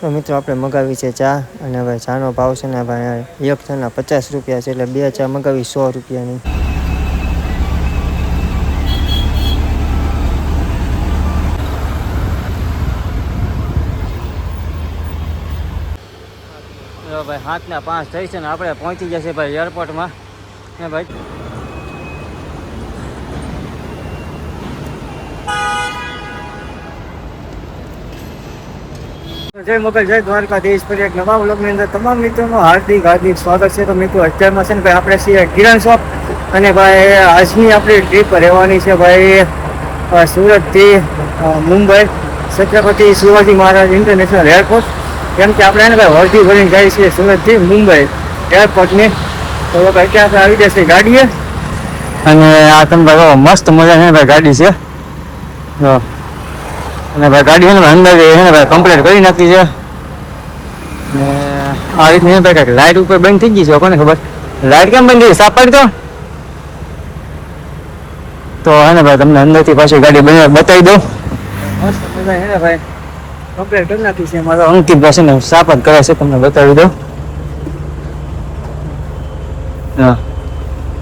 તો મિત્રો આપણે મગાવી છે ચા અને ભાઈ ચાનો ભાવ છે ને ભાઈ એક ચાના 50 રૂપિયા છે એટલે બે ચા મગાવી 100 રૂપિયાની. ભાઈ 7:05 થઈ છે ને આપણે પહોંચી જશે ભાઈ એરપોર્ટમાં ને ભાઈ જય મોગલ જય દ્વારકાધીશ પર એક નવા વ્લોગની અંદર તમામ મિત્રોનું હાર્દિક સ્વાગત છે. તો મિત્રો અત્યારમાં છે ને ભાઈ આપણે છીએ કિરણ શોપ અને ભાઈ આજની આપણી ટ્રીપ રહેવાની છે ભાઈ સુરતથી મુંબઈ છત્રપતિ શિવાજી મહારાજ ઇન્ટરનેશનલ એરપોર્ટ. કેમ કે આપણે એને ભાઈ વર્ધી ભરીને જઈએ છીએ સુરતથી મુંબઈ એરપોર્ટની. તો ભાઈ ત્યાં આપણે આવી જશે ગાડીએ અને આ તમે ભાઈ મસ્ત મજાની ભાઈ ગાડી છે અને ભાઈ ગાડી છે ને અંદર છે ને ભાઈ કમ્પ્લીટ કરી નાખી છે. આ રીતની ભાઈ કંઈક લાઇટ ઉપર બંધ થઈ ગઈ છે, કોને ખબર લાઇટ કેમ બંધ થઈ સાફ પાડી તો હે ને ભાઈ તમને અંદરથી પાછી ગાડી બતાવી દઉં. મસ્ત મજા હે ને ભાઈ કમ્પ્લીટ કરી નાખી છે. મારો અંકિત ભાઈ છે ને સાફ જ કરે છે, તમને બતાવી દઉં. હા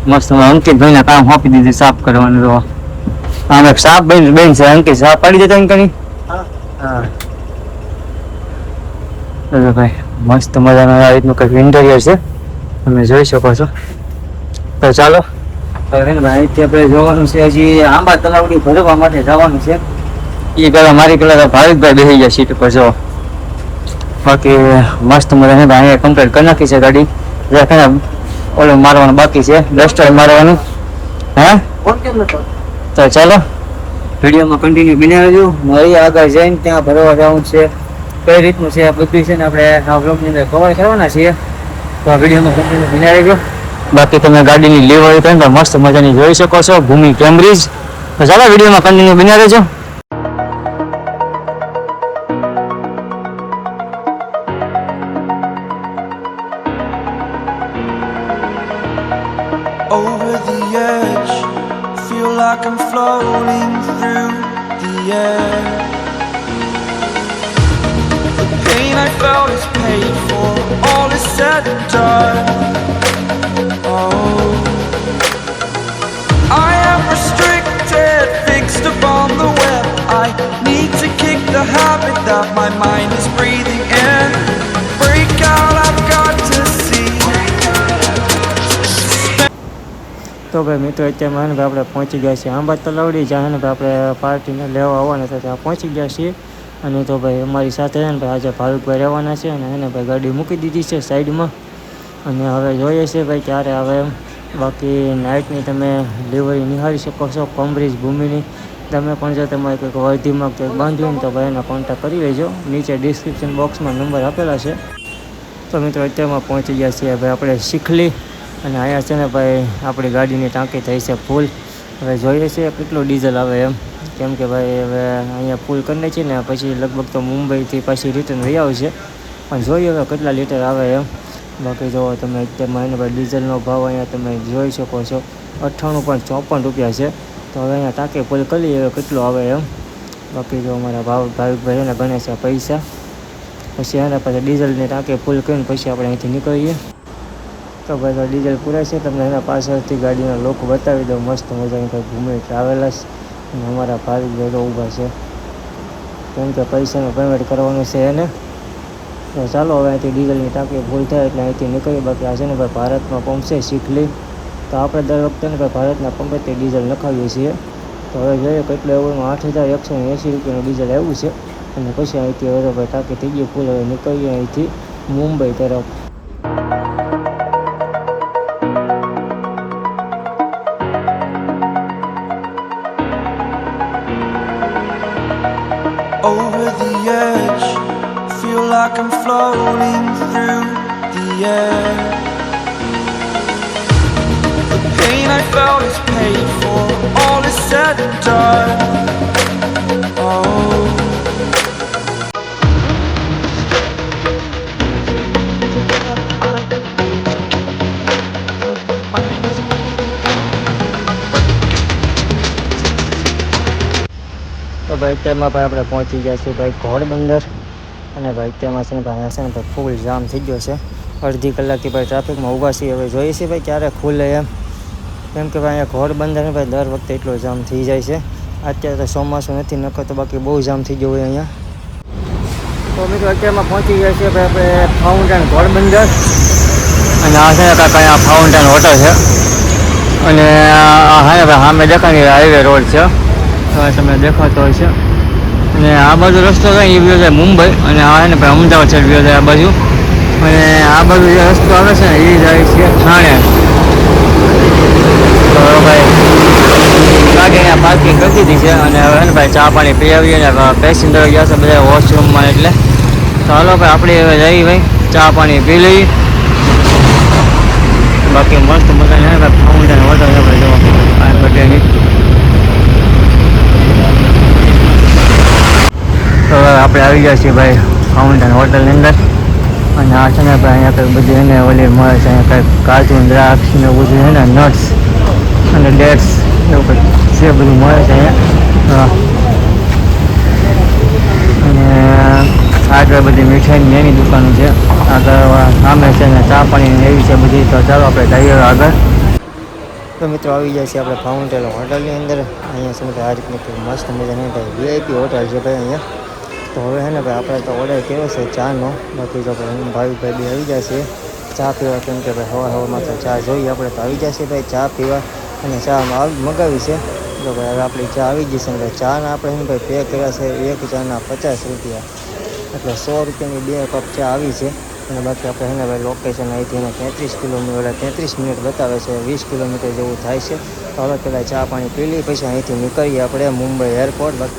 મસ્ત અંકિત ભાઈને કામ સોંપી દીધું સાફ કરવાનું. તો આમ એક સાફ બેન છે અંકિત સાફ પાડી દેતા અંકની. હા ભાઈ મસ્ત મજાનું આ રીતનું કંઈક ઇન્ટેરિયર છે, તમે જોઈ શકો છો. તો ચાલો અહીંથી આપણે જોવાનું છે હજી આંબા તલાવડી ભરવા માટે જવાનું છે. એ પેલા મારી પેલા ભાવિકભાઈ બેસી ગયા સીટ ઉપર જો. બાકી મસ્ત મજાની અહીંયા કમ્પ્લીટ કરી નાખી છે ગાડી. ઓલું મારવાનું બાકી છે, ડસ્ટર મારવાનું. હે તો ચાલો વિડીયોમાં કન્ટિન્યુ બન્યા રહેજો. મારી આગળ જઈને ત્યાં ભરવા જવાનું છે, કઈ રીતનું છે આ બધું છે ને આપણે આ બ્લોગની અંદર કવર કરવાના છીએ. તો આ વિડીયોમાં કન્ટિન્યુ બન્યા રહેજો. બાકી તમે ગાડીની લીવર પણ મસ્ત મજાની જોઈ શકો છો, ભૂમિ કેમ્બ્રિજ. તો ચાલો વિડીયોમાં કન્ટિન્યુ બન્યા રહેજો. Over the edge, feel like I'm floating through the air. The pain I felt is paid for, all is said and done. Oh, I am restricted, fixed upon the web. I need to kick the habit that my mind is breathing in. Break out, I've got to see. તો ભાઈ મિત્રો અત્યારમાં ભાઈ આપણે પહોંચી ગયા છીએ આંબા તલાવડી, જ્યાં ભાઈ આપણે પાર્ટીને લેવા આવવાના હતા ત્યાં પહોંચી ગયા છીએ. અને તો ભાઈ અમારી સાથે છે ને ભાઈ આજે ભાવિકભાઈ રહેવાના છે અને એને ભાઈ ગાડી મૂકી દીધી છે સાઈડમાં. અને હવે જોઈએ છે ભાઈ ક્યારે આવે એમ. બાકી નાઇટની તમે ડિલિવરી નિહાળી શકો છો કેમ્બ્રિજ ભૂમિની. તમે પણ જો તમારે કંઈક વર્ધીમાં કંઈક બાંધ્યું હોય ને તો ભાઈ એનો કોન્ટેક્ટ કરી લેજો, નીચે ડિસ્ક્રિપ્શન બોક્સમાં નંબર આપેલા છે. તો મિત્રો અત્યારમાં પહોંચી ગયા છીએ ભાઈ આપણે શીખલી અને અહીંયા છે ને ભાઈ આપણી ગાડીની ટાંકી થઈ છે ફૂલ. હવે જોઈએ છીએ કેટલું ડીઝલ આવે એમ, કેમ કે ભાઈ હવે અહીંયા ફૂલ કરી નાખીએ ને પછી લગભગ તો મુંબઈથી પાછી રિટર્ન રહી આવશે, પણ જોઈએ હવે કેટલા લીટર આવે એમ. બાકી જો તમે અત્યારમાં એને ભાઈ ડીઝલનો ભાવ અહીંયા તમે જોઈ શકો છો 98.54 રૂપિયા છે. તો હવે અહીંયા ટાંકી ફૂલ કરી હવે કેટલો આવે એમ. બાકી જો અમારા ભાવિકભાઈ એને ગણે છે પૈસા, પછી એના પાસે ડીઝલની ટાંકી ફૂલ કરીને પછી આપણે અહીંથી નીકળીએ. તો ભાઈ તો ડીઝલ પૂરાય છે, તમને એના પાછળથી ગાડીનો લોક બતાવી દઉં. મસ્ત મજાની કંઈક ભૂમિ ટ્રાવેલર્સ અને અમારા ભાવિકભાઈ ઊભા છે, કેમ કે પૈસાનું પેમેન્ટ કરવાનું છે એને. તો ચાલો હવે અહીંથી ડીઝલની ટાંકી ફૂલ થાય એટલે અહીંથી નીકળીએ. બાકી આ છે ને ભાઈ ભારતમાં પંપ છે શીખલી, તો આપણે દર વખતે ને ભાઈ ભારતના પંપેથી ડીઝલ નખાવીએ છીએ. તો હવે જોઈએ કેટલું એવું 8,180 રૂપિયાનું ડીઝલ આવ્યું છે. અને પછી અહીંથી હવે ભાઈ ટાંકી થઈ ગઈ ફૂલ, હવે નીકળીએ અહીંથી મુંબઈ તરફ. Over the edge, feel like I'm floating through the air. The pain I felt is paid for, all is said and done. Oh, તો ભાઈ અત્યારમાં ભાઈ આપણે પહોંચી ગયા છીએ ભાઈ ઘોડબંદર. અને ભાઈ તેમાં છે ને ભાઈ અહીંયા છે ને ભાઈ ફૂલ જામ થઈ ગયો છે. અડધી કલાકથી ભાઈ ટ્રાફિકમાં ઊભા છીએ. હવે જોઈએ છીએ ભાઈ ક્યારે ખુલે એમ. કેમ કે ભાઈ અહીંયા ઘોડબંદર ભાઈ દર વખતે એટલો જામ થઈ જાય છે. અત્યારે તો ચોમાસું નથી નખો તો બાકી બહુ જામ થઈ ગયો હોય અહીંયા. તો મિત્રો અત્યારમાં પહોંચી ગયા છીએ ભાઈ આપણે ફાઉન્ટેન ઘોડબંદર. અને આ છે ને કાંઈક અહીંયા ફાઉન્ટેન હોટલ છે. અને હા ને ભાઈ સામે દેખાય હાઈવે રોડ છે. હવે તમને દેખાતો હોય છે. અને આ બાજુ રસ્તો થાય એ વ્યૂ જાય મુંબઈ. અને આ છે ને ભાઈ અમદાવાદ સાઈડ વ્યૂ જાય આ બાજુ. અને આ બાજુ જે રસ્તો આવે છે ને એ જાય છે થાણે. તો ભાઈ ગાડી અહીંયા પાર્કિંગ કરી દીધી છે. અને હવે ને ભાઈ ચા પાણી પી આવીએ. અને પેસેન્જર ગયા છે બધા વોશરૂમમાં. એટલે ચાલો ભાઈ આપણે હવે જઈએ ભાઈ ચા પાણી પી લઈએ. બાકી મસ્ત મજા છે ભાઈ ફાઉન્ટેન હોટલ છે ભાઈ જો આ બધાની. તો હવે આપણે આવી ગયા છીએ ભાઈ ફાઉન્ટેન હોટલની અંદર. અને આ છે ને ભાઈ અહીંયા કંઈક બધી એને ઓલી મળે છે. અહીંયા કંઈક કાજુ દ્રાક્ષ ને એવું બધું છે ને નટ્સ અને ડેટ્સ એવું કંઈક છે બધું મળે છે અહીંયા. અને આગળ બધી મીઠાઈની એની દુકાનો છે. આગળ સામે છે ને ચા પાણી એવી છે બધી. તો ચાલો આપણે જઈએ આગળ. તો મિત્રો આવી જાય છે આપણે ફાઉન્ટેન હોટલની અંદર. અહીંયા છે ને ભાઈ આ રીતની મસ્ત મજાની ભાઈ વીઆઈપી હોટલ છે ભાઈ અહીંયા. તો હવે છે ને ભાઈ આપણે તો ઓર્ડર કર્યો છે ચાનો. બાકી તો ભાઈ ભાઈ બી આવી જાય છે ચા પીવા. કેમ કે ભાઈ હવામાં તો ચા જોઈએ આપણે. તો આવી જશે ભાઈ ચા પીવા. અને ચા મગાવી છે. તો ભાઈ હવે આપણી ચા આવી જશે ને ભાઈ ચાના આપણે છે ભાઈ પે કર્યા છે એક ચાના 50 રૂપિયા. એટલે 100 રૂપિયાની 2 કપ ચા આવી છે. અને બાકી આપણે છે ને ભાઈ લોકેશન અહીંથી એને 33 કિલોમીટર 33 મિનિટ બતાવે છે. 20 કિલોમીટર જેવું થાય છે. તો હવે પહેલાં ચા પાણી પી લઈએ પછી અહીંથી નીકળીએ આપણે Mumbai airport.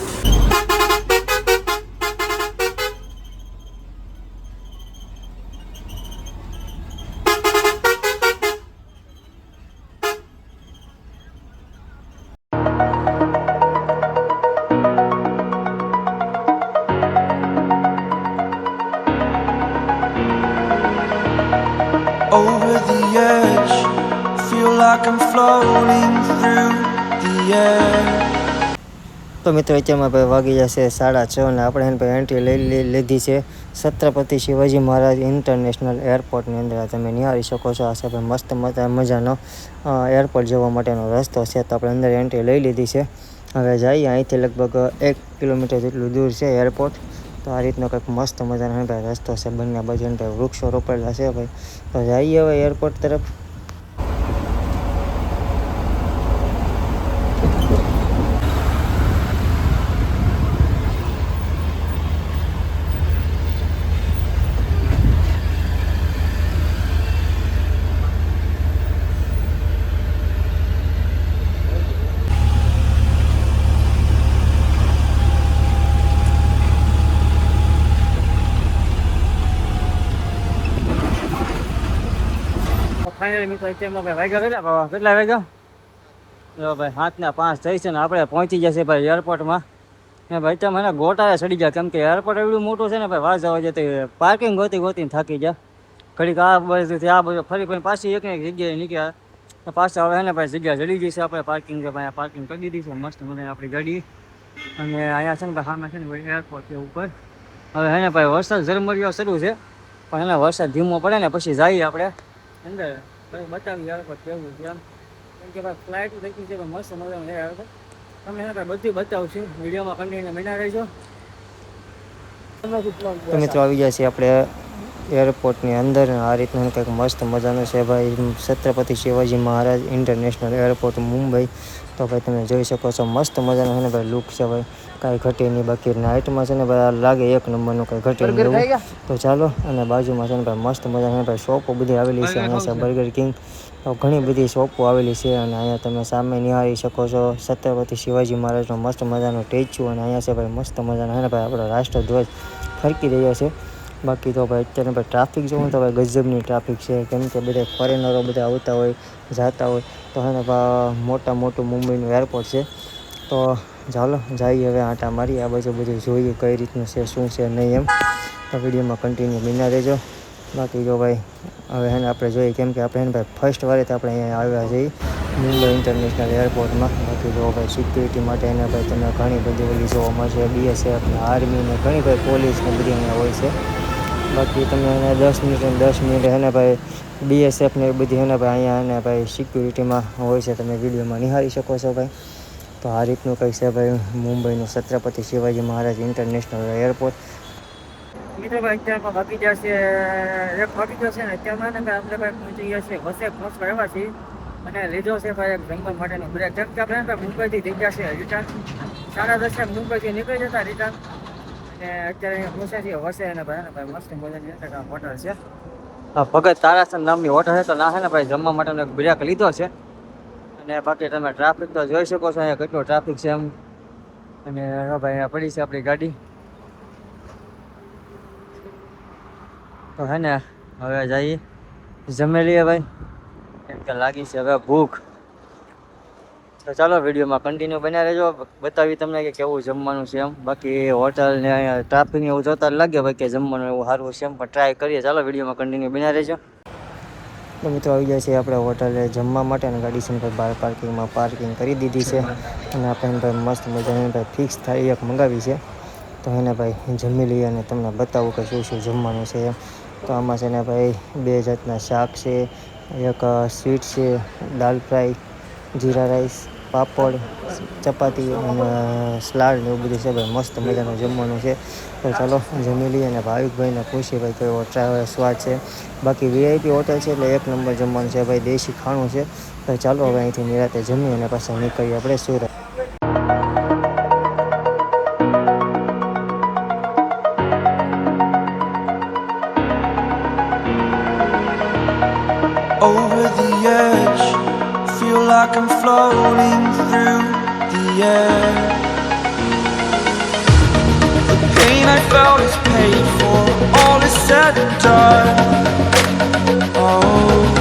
Over the edge, feel like I'm floating through the air. તો મિત્રો અત્યારમાં ભાઈ વાગી જશે 6:30. અને આપણે એને ભાઈ એન્ટ્રી લીધી છે છત્રપતિ શિવાજી મહારાજ ઇન્ટરનેશનલ એરપોર્ટની અંદર. તમે નિહાળી શકો છો. આ છે ભાઈ મસ્ત મજાનો એરપોર્ટ જવા માટેનો રસ્તો છે. તો આપણે અંદર એન્ટ્રી લઈ લીધી છે. હવે જઈએ. અહીંથી લગભગ 1 કિલોમીટર જેટલું દૂર છે એરપોર્ટ. તો આ રીતનો કંઈક મસ્ત મજાનો ભાઈ રસ્તો છે. બંને બાજુ ભાઈ વૃક્ષો રોપેલા છે ભાઈ. તો જઈએ હવે એરપોર્ટ તરફ. ફાઇનલી મિત્રો અત્યારમાં ભાઈ વાગ્યા કેટલા વાગ્યા? જો ભાઈ 7:05 થઈ છે ને આપણે પહોંચી જશે ભાઈ એરપોર્ટમાં. ને ભાઈ તમે મને ગોટાએ ચડી ગયા. કેમ કે એરપોર્ટ એટલું મોટું છે ને ભાઈ વાર જવા જતી પાર્કિંગ ગોતીને થાકી ગયા. ઘડીક આ બાજુથી આ બાજુ ફરી પાછી એક જગ્યાએ નીકળ્યા. પાછા હવે ને ભાઈ જગ્યા ચડી ગઈ છે આપણે પાર્કિંગ. ભાઈ પાર્કિંગ કરી દીધી છે મસ્ત મને આપણી ગાડી. અને અહીંયા છે ને ભાઈ સામે છે ને ભાઈ એરપોર્ટ છે ઉપર. હવે હે ને ભાઈ વરસાદ ઝરમરિયો શરૂ છે. પણ એને વરસાદ ધીમો પડે ને પછી જઈએ આપણે અંદર. બતાવી એરપોર્ટ કેવું છે એમ. કેમ કે ભાઈ ફ્લાઇટ થઈ ગઈ છે મસ્ત મજાનું છે એરપોર્ટ. તમને એને ભાઈ બધું બતાવું છું. વિડીયોમાં કન્ટિન્યુ બના રહેજો. તો મિત્રો આવી જાય છે આપણે એરપોર્ટની અંદર. આ રીતનું કંઈક મસ્ત મજાનું છે ભાઈ છત્રપતિ શિવાજી મહારાજ ઇન્ટરનેશનલ એરપોર્ટ મુંબઈ. તો ભાઈ તમે જોઈ શકો છો મસ્ત મજાનો છે ને ભાઈ લુક છે ભાઈ. કાંઈ ઘટે નહીં. બાકી નાઇટમાં છે ને ભાઈ લાગે એક નંબરનું કંઈ ઘટે નહીં. તો ચાલો. અને બાજુમાં છે ને ભાઈ મસ્ત મજાની ભાઈ શોપો બધી આવેલી છે. અહીંયા છે બર્ગર કિંગ. તો ઘણી બધી શોપો આવેલી છે. અને અહીંયા તમે સામે નિહાળી શકો છો છત્રપતિ શિવાજી મહારાજનો મસ્ત મજાનો સ્ટેચ્યુ. અને અહીંયા છે ભાઈ મસ્ત મજાનો છે ને ભાઈ આપણો રાષ્ટ્રધ્વજ ફરકી રહ્યો છે. બાકી તો ભાઈ અત્યારે ભાઈ ટ્રાફિક જોવું તો ભાઈ ગજબની ટ્રાફિક છે. કેમ કે બધા ફોરેનરો બધા આવતા હોય જતા હોય. તો એને મોટું મુંબઈનું એરપોર્ટ છે. તો ચાલો જઈએ હવે આંટા મારી આ બાજુ બધું જોઈએ કઈ રીતનું છે શું છે નહીં એમ. તો વિડીયોમાં કન્ટિન્યુ બના રહેજો. બાકી જો ભાઈ હવે એને આપણે જોઈએ. કેમ કે આપણે એને ભાઈ ફર્સ્ટ વારે તો આપણે અહીંયા આવ્યા છીએ. મુંબઈ ઇન્ટરનેશનલ એરપોર્ટમાં. બાકી જો ભાઈ સિક્યુરિટી માટે એને ભાઈ તમને ઘણી બધી ઓલી જોવા મળશે, BSF ને આર્મી ને ઘણી ભાઈ પોલીસ ને બધી અહીંયા હોય છે. બાકી તમે એને 10 મિનિટ અને 10 મિનિટ એને ભાઈ BSF ને એ બધી એને ભાઈ અહીંયા એને ભાઈ સિક્યુરિટીમાં હોય છે, તમે વિડીયોમાં નિહાળી શકો છો ભાઈ. તો આ રીતનું કંઈક છે ભાઈ મુંબઈનું છત્રપતિ શિવાજી મહારાજ ઇન્ટરનેશનલ એરપોર્ટ. મિત્રો ભાઈ અત્યારમાં બાકી જશે એક બાકી જશે ને અત્યારમાં ને આપણે ભાઈ પહોંચી ગયા છે વસે પહોંચવા આવ્યા છીએ અને લીધો છે ભાઈ એક જમવા માટેનો બ્રેક. જેમ કે આપણે મુંબઈથી થઈ ગયા છે રિટર્ન 10:30 મુંબઈથી નીકળી જતા રિટર્ન, અને અત્યારે અહીંયા પહોંચ્યા છીએ વસે અને ભાઈ મસ્ત મજાની હોટલ છે. હા, ભગત તારાસન નામની હોટલ છે. તો ના છે ને ભાઈ જમવા માટેનો એક બ્રેક લીધો છે. અને બાકી તમે ટ્રાફિક તો જોઈ શકો છો અહીંયા કેટલો ટ્રાફિક છે એમ. અને ભાઈ અહીંયા પડી છે આપણી ગાડી. તો હે ને હવે જઈએ જમી લઈએ ભાઈ, કેમ કે લાગી છે હવે ભૂખ. તો ચાલો વિડીયોમાં કન્ટિન્યુ બન્યા રહેજો, બતાવી તમને કે કેવું જમવાનું છે એમ. બાકી હોટલ ને અહીંયા ટ્રાફિક એવું જોતા લાગે ભાઈ કે જમવાનું એવું સારું છે એમ, પણ ટ્રાય કરીએ. ચાલો વિડીયોમાં કન્ટિન્યુ બન્યા રહેજો. તો મિત્રો આવી જાય છે આપણે હોટલે જમવા માટે, અને ગાડી છે ભાઈ બહાર પાર્કિંગમાં પાર્કિંગ કરી દીધી છે. અને આપણે ભાઈ મસ્ત મજાની ભાઈ ફિક્સ થાળી એક મંગાવી છે. તો એને ભાઈ જમી લઈએ અને તમને બતાવું કે શું શું જમવાનું છે એમ. તો આમાં છે ને ભાઈ 2 જાતના શાક છે, એક સ્વીટ છે, દાલ ફ્રાય, જીરા રાઈસ, પાપડ, ચપાતી અને સલાડ ને એવું બધું છે ભાઈ. મસ્ત મજાનું જમવાનું છે. તો ચાલો જમી લઈએ અને ભાવિકભાઈને પૂછીએ ભાઈ કેવો સ્વાદ છે. બાકી VIP હોટલ છે એટલે 1 નંબર જમવાનું છે ભાઈ, દેશી ખાણું છે. તો ચાલો હવે અહીંથી નિરાતે જમીએ અને પાછા નીકળીએ આપણે Surat. Over the edge, feel like I'm floating through the air. The pain I felt is paid for, all is said and done. Oh,